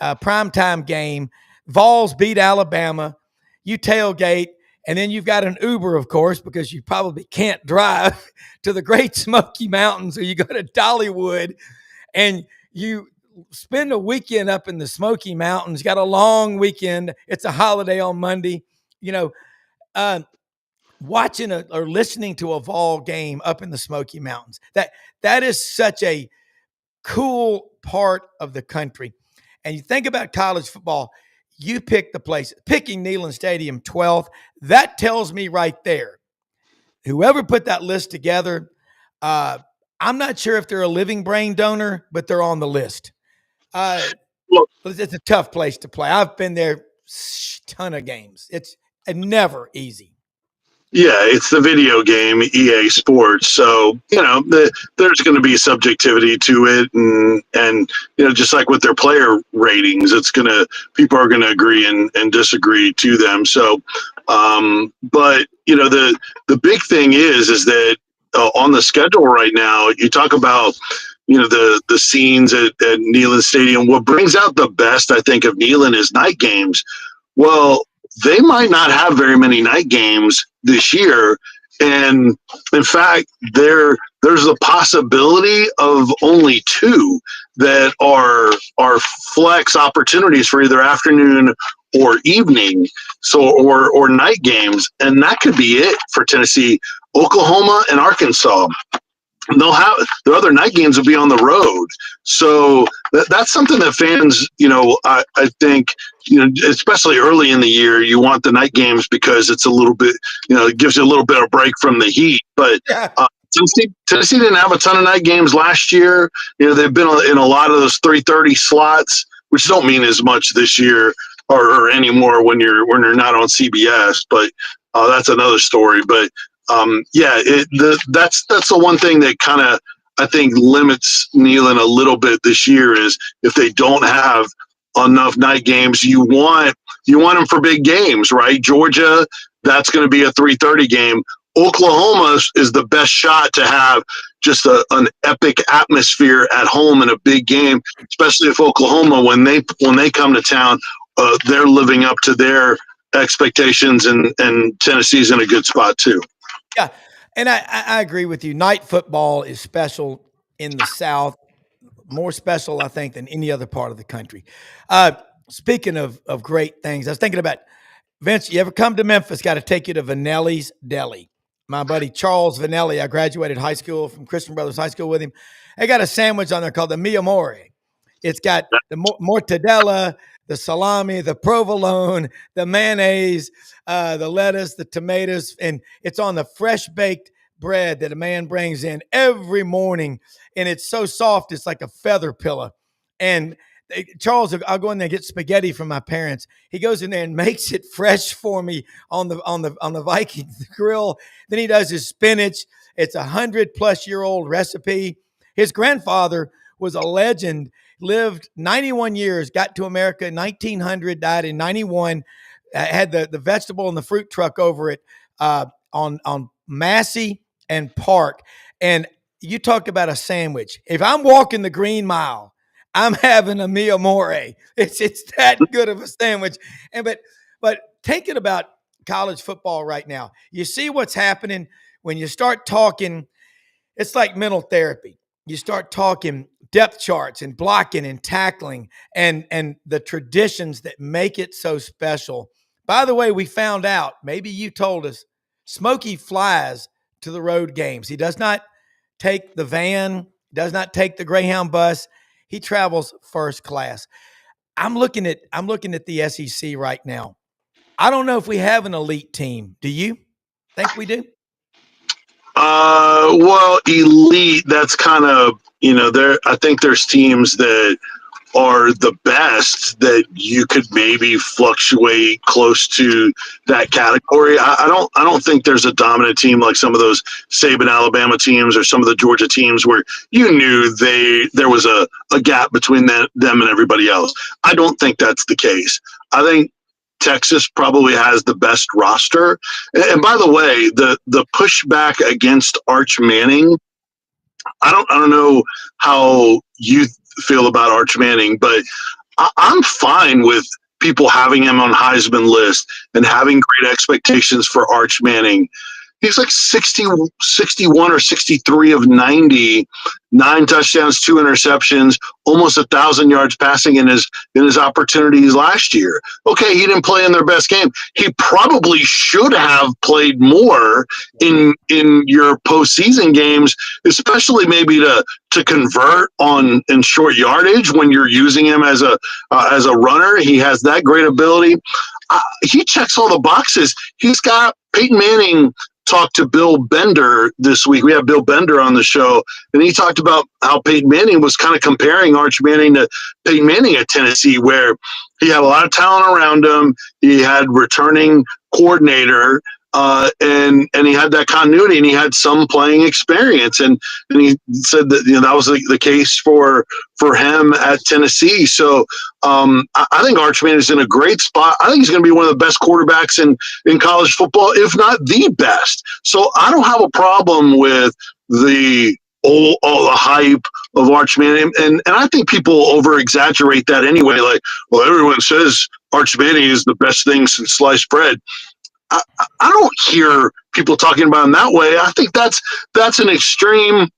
A: primetime game. Vols beat Alabama. You tailgate, and then you've got an Uber, of course, because you probably can't drive to the Great Smoky Mountains, or you go to Dollywood, and you spend a weekend up in the Smoky Mountains. Got a long weekend. It's a holiday on Monday. Watching or listening to a Vol game up in the Smoky Mountains. That is such a cool part of the country. And you think about college football, you pick the place. Picking Neyland Stadium 12th, that tells me right there, whoever put that list together, I'm not sure if they're a living brain donor, but they're on the list. It's a tough place to play. I've been there a ton of games. It's never easy.
F: Yeah, it's the video game, EA Sports. So, there's going to be subjectivity to it. And just like with their player ratings, people are going to agree and disagree to them. So, but, the big thing is that on the schedule right now, you talk about, the scenes at Neyland Stadium. What brings out the best, I think, of Neyland is night games. Well, they might not have very many night games this year. And in fact, there's a possibility of only 2 that are flex opportunities for either afternoon or evening, or night games. And that could be it for Tennessee. Oklahoma and Arkansas, they'll have their other night games will be on the road. So that's something that fans, I think, especially early in the year, you want the night games because it's a little bit, it gives you a little bit of break from the heat. But Tennessee didn't have a ton of night games last year. They've been in a lot of those 3:30 slots, which don't mean as much this year or anymore when you're not on CBS. But that's another story. But that's the one thing that kind of, I think, limits Neyland a little bit this year is if they don't have enough night games. You want them for big games, right? Georgia, that's going to be a 3:30 game. Oklahoma is the best shot to have just an epic atmosphere at home in a big game, especially if Oklahoma, when they come to town, they're living up to their expectations, and Tennessee's in a good spot too.
A: Yeah, and I agree with you. Night football is special in the South, more special, I think, than any other part of the country. Speaking of great things, I was thinking about, Vince, you ever come to Memphis, got to take you to Vanelli's Deli. My buddy Charles Vanelli, I graduated high school from Christian Brothers High School with him. They got a sandwich on there called the Mi Amore. It's got the mortadella, the salami, the provolone, the mayonnaise, the lettuce, the tomatoes, and it's on the fresh baked bread that a man brings in every morning. And it's so soft, it's like a feather pillow. And Charles, I'll go in there and get spaghetti from my parents. He goes in there and makes it fresh for me on the Vikings grill. Then he does his spinach. It's 100-plus-year-old recipe. His grandfather was a legend, lived 91 years, got to America in 1900, died in 91, had the vegetable and the fruit truck over it on Massey and Park. And you talk about a sandwich. If I'm walking the Green Mile, I'm having a Mi Amore. It's that good of a sandwich. But thinking about college football right now, you see what's happening when you start talking. It's like mental therapy. You start talking depth charts and blocking and tackling and the traditions that make it so special. By the way, we found out, maybe you told us, Smokey flies to the road games. He does not take the van, does not take the Greyhound bus. He travels first class. I'm looking at the SEC right now. I don't know if we have an elite team. Do you think we do?
F: Well, elite, that's kind of, I think there's teams that are the best that you could maybe fluctuate close to that category. I don't think there's a dominant team like some of those Saban Alabama teams or some of the Georgia teams where you knew there was a gap between them and everybody else. I don't think that's the case. I think Texas probably has the best roster. And by the way, the pushback against Arch Manning, I don't know how you feel about Arch Manning, but I'm fine with people having him on Heisman list and having great expectations for Arch Manning. He's like 61 or 63 of 90, 9 touchdowns, 2 interceptions, almost 1,000 yards passing in his opportunities last year. Okay, he didn't play in their best game. He probably should have played more in your postseason games, especially maybe to convert in short yardage when you're using him as a runner. He has that great ability. He checks all the boxes. He's got Peyton Manning. Talked to Bill Bender this week. We have Bill Bender on the show, and he talked about how Peyton Manning was kind of comparing Arch Manning to Peyton Manning at Tennessee, where he had a lot of talent around him. He had returning coordinator, and he had that continuity, and he had some playing experience. And he said that that was the case for him at Tennessee. So I think Arch Manning is in a great spot. I think he's going to be one of the best quarterbacks in college football, if not the best. So I don't have a problem with all the hype of Arch Manning. And I think people over-exaggerate that anyway. Like, well, everyone says Arch Manning is the best thing since sliced bread. I don't hear people talking about him that way. I think that's an extreme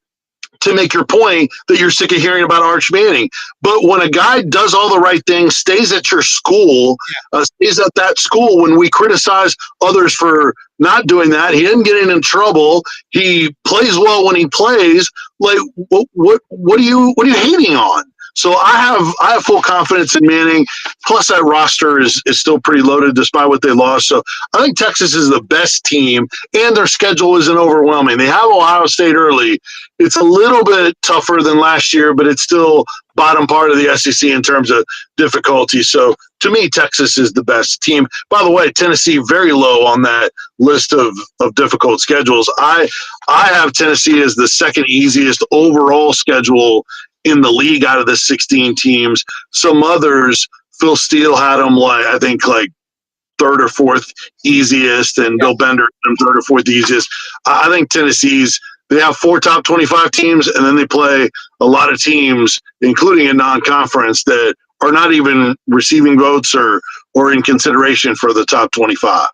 F: to make your point that you're sick of hearing about Arch Manning. But when a guy does all the right things, stays at your school, stays at that school, when we criticize others for not doing that, he didn't get in trouble. He plays well when he plays. Like, what are you hating on? So I have full confidence in Manning. Plus, that roster is still pretty loaded despite what they lost. So I think Texas is the best team, and their schedule isn't overwhelming. They have Ohio State early. It's a little bit tougher than last year, but it's still bottom part of the SEC in terms of difficulty. So to me, Texas is the best team. By the way, Tennessee very low on that list of difficult schedules. I have Tennessee as the second easiest overall schedule in the league out of the 16 teams. Some others, Phil Steele had them I think third or fourth easiest, and Bill Bender had them third or fourth easiest. I think Tennessee's, they have 4 top 25 teams, and then they play a lot of teams, including a non-conference, that are not even receiving votes or in consideration for the top 25.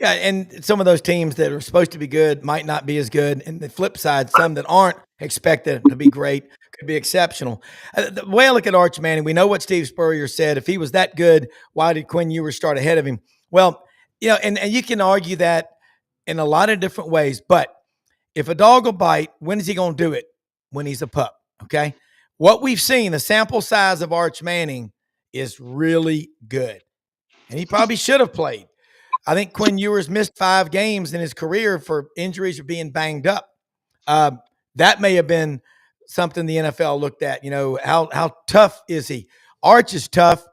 A: Yeah, and some of those teams that are supposed to be good might not be as good. And the flip side, some that aren't expected to be great could be exceptional. The way I look at Arch Manning, we know what Steve Spurrier said. If he was that good, why did Quinn Ewers start ahead of him? Well, and you can argue that in a lot of different ways. But if a dog will bite, when is he going to do it? When he's a pup, okay? What we've seen, the sample size of Arch Manning is really good. And he probably should have played. I think Quinn Ewers missed 5 games in his career for injuries or being banged up. That may have been something the NFL looked at. How tough is he? Arch is tough.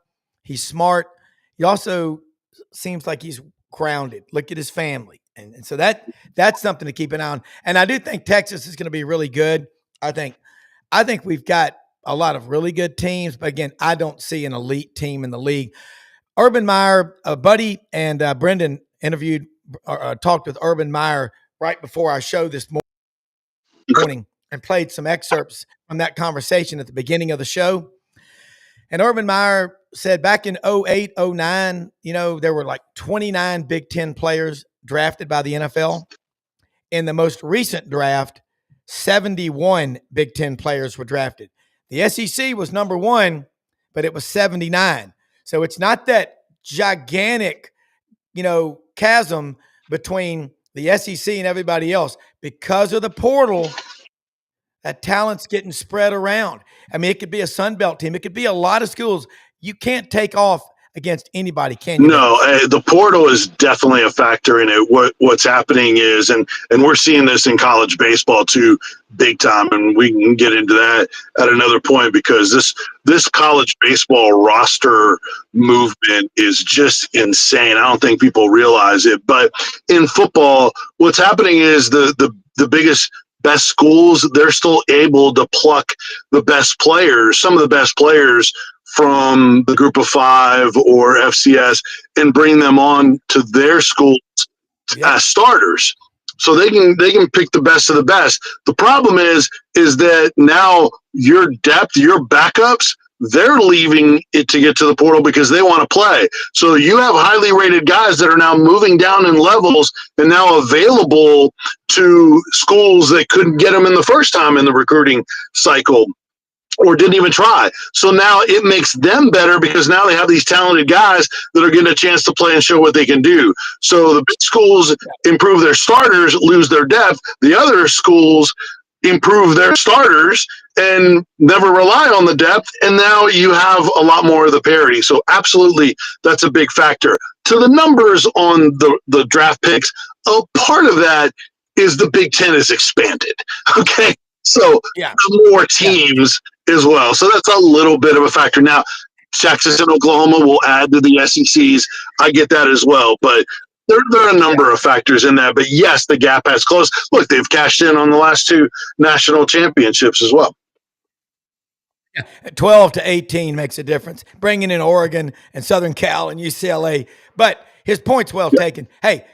A: He's smart. He also seems like he's grounded. Look at his family. And so that's something to keep an eye on. And I do think Texas is going to be really good. I think we've got a lot of really good teams. But, again, I don't see an elite team in the league. Urban Meyer, Buddy and Brendan talked with Urban Meyer right before our show this morning and played some excerpts from that conversation at the beginning of the show. And Urban Meyer said back in 08, 09, there were 29 Big Ten players drafted by the NFL. In the most recent draft, 71 Big Ten players were drafted. The SEC was number 1, but it was 79. So it's not that gigantic, chasm between the SEC and everybody else. Because of the portal, that talent's getting spread around. I mean, it could be a Sun Belt team. It could be a lot of schools. You can't take off against anybody, can you?
F: No, the portal is definitely a factor in it. What's happening is, and we're seeing this in college baseball too, big time, and we can get into that at another point, because this college baseball roster movement is just insane. I don't think people realize it, but in football, what's happening is the biggest, best schools, they're still able to pluck the best players, some of the best players from the Group of 5 or FCS, and bring them on to their schools as starters. So they can pick the best of the best. The problem is that now your depth, your backups, they're leaving it to get to the portal because they want to play. So you have highly rated guys that are now moving down in levels and now available to schools that couldn't get them in the first time in the recruiting cycle, or didn't even try. So now it makes them better because now they have these talented guys that are getting a chance to play and show what they can do. So the big schools improve their starters, lose their depth. The other schools improve their starters and never rely on the depth. And now you have a lot more of the parity. So absolutely, that's a big factor. To the numbers on the draft picks, a part of that is the Big Ten is expanded. Okay. So more teams as well. So that's a little bit of a factor. Now, Texas and Oklahoma will add to the SECs. I get that as well. But there are a number of factors in that. But, yes, the gap has closed. Look, they've cashed in on the last 2 national championships as well.
A: 12 to 18 makes a difference, bringing in Oregon and Southern Cal and UCLA. But his point's well taken. Hey,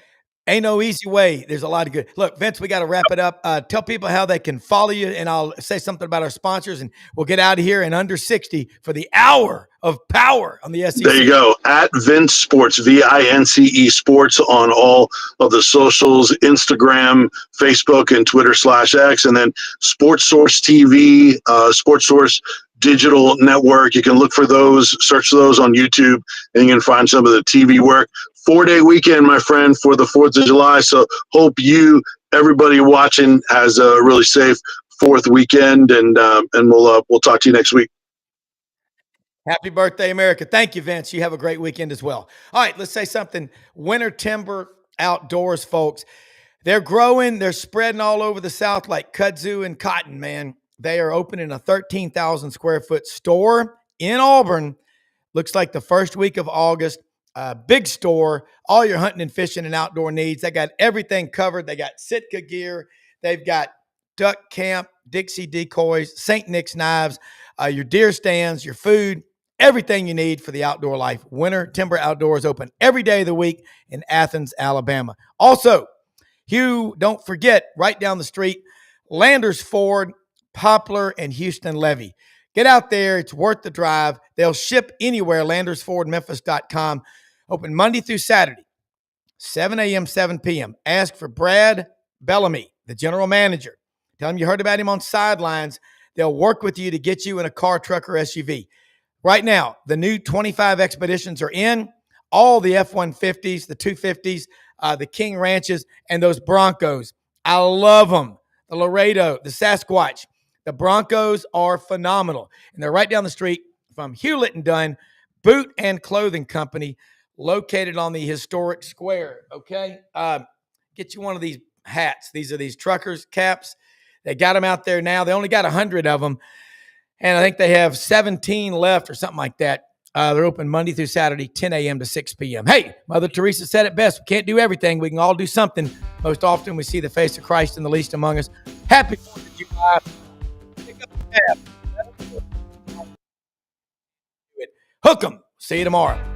A: ain't no easy way. There's a lot of good. Look, Vince, we got to wrap it up. Tell people how they can follow you, and I'll say something about our sponsors, and we'll get out of here in under 60 for the hour of power on the SEC.
F: There you go. At Vince Sports, VINCE Sports on all of the socials, Instagram, Facebook, and Twitter/X, and then Sports Source TV, Sports Source Digital Network. You can look for those, search those on YouTube, and you can find some of the TV work. 4-day weekend, my friend, for the 4th of July. So hope everybody watching, has a really safe 4th weekend, and we'll talk to you next week.
A: Happy birthday, America. Thank you, Vince. You have a great weekend as well. All right, let's say something. Winter Timber Outdoors, folks. They're growing. They're spreading all over the South like kudzu and cotton, man. They are opening a 13,000 square foot store in Auburn. Looks like the first week of August. Big store, all your hunting and fishing and outdoor needs. They got everything covered. They got Sitka gear. They've got duck camp, Dixie decoys, St. Nick's knives, your deer stands, your food, everything you need for the outdoor life. Winter Timber Outdoors open every day of the week in Athens, Alabama. Also, Hugh, don't forget, right down the street, Landers Ford, Poplar, and Houston Levy. Get out there. It's worth the drive. They'll ship anywhere, LandersFordMemphis.com. Open Monday through Saturday, 7 a.m., 7 p.m. Ask for Brad Bellamy, the general manager. Tell them you heard about him on Sidelines. They'll work with you to get you in a car, truck, or SUV. Right now, the new 25 Expeditions are in. All the F-150s, the 250s, the King Ranches, and those Broncos. I love them. The Laredo, the Sasquatch. The Broncos are phenomenal. And they're right down the street from Hewlett & Dunn Boot and Clothing Company, located on the historic square, okay? Get you one of these hats. These are these truckers' caps. They got them out there now. They only got 100 of them, and I think they have 17 left or something like that. They're open Monday through Saturday, 10 a.m. to 6 p.m. Hey, Mother Teresa said it best. We can't do everything. We can all do something. Most often we see the face of Christ in the least among us. Happy 4th of July. Pick up the tab. Hook 'em. See you tomorrow.